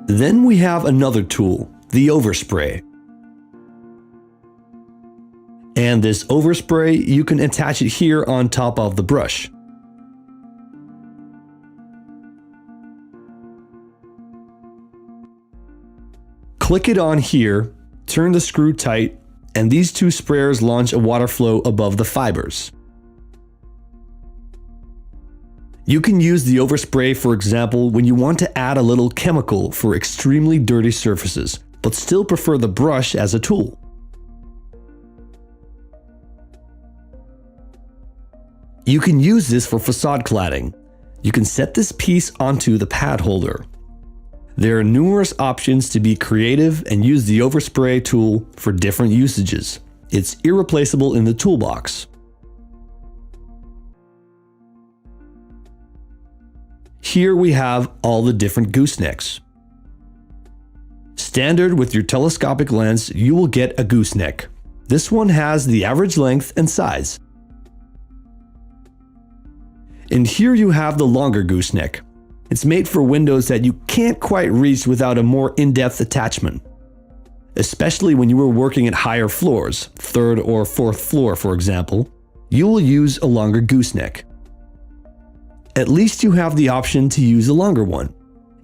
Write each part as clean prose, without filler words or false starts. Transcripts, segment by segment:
Then we have another tool, the overspray. And this overspray, you can attach it here on top of the brush. Click it on here, turn the screw tight, and these two sprayers launch a water flow above the fibers. You can use the overspray, for example, when you want to add a little chemical for extremely dirty surfaces, but still prefer the brush as a tool. You can use this for facade cladding. You can set this piece onto the pad holder. There are numerous options to be creative and use the overspray tool for different usages. It's irreplaceable in the toolbox. Here we have all the different goosenecks. Standard with your telescopic lens, you will get a gooseneck. This one has the average length and size. And here you have the longer gooseneck. It's made for windows that you can't quite reach without a more in-depth attachment. Especially when you were working at higher floors, 3rd or 4th floor for example, you will use a longer gooseneck. At least you have the option to use a longer one.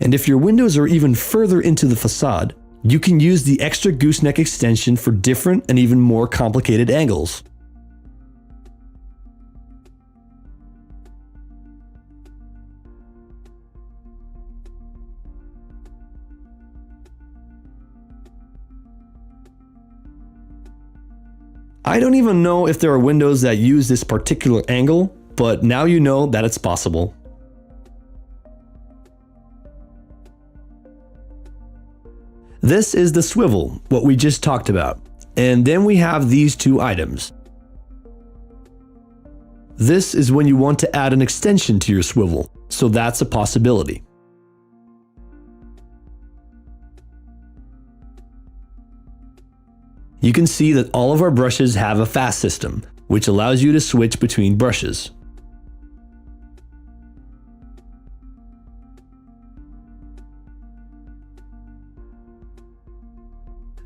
And if your windows are even further into the facade, you can use the extra gooseneck extension for different and even more complicated angles. I don't even know if there are windows that use this particular angle, but now you know that it's possible. This is the swivel, what we just talked about. And then we have these two items. This is when you want to add an extension to your swivel, so that's a possibility. You can see that all of our brushes have a fast system, which allows you to switch between brushes.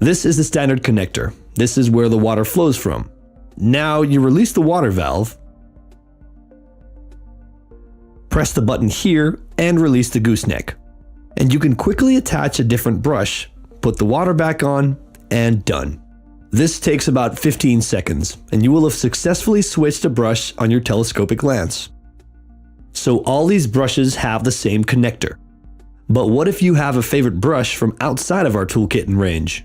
This is the standard connector. This is where the water flows from. Now you release the water valve, press the button here, and release the gooseneck. And you can quickly attach a different brush, put the water back on, and done. This takes about 15 seconds, and you will have successfully switched a brush on your telescopic lens. So all these brushes have the same connector. But what if you have a favorite brush from outside of our toolkit and range?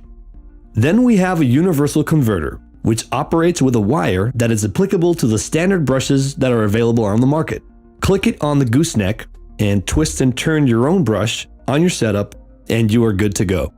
Then we have a universal converter, which operates with a wire that is applicable to the standard brushes that are available on the market. Click it on the gooseneck and twist and turn your own brush on your setup, and you are good to go.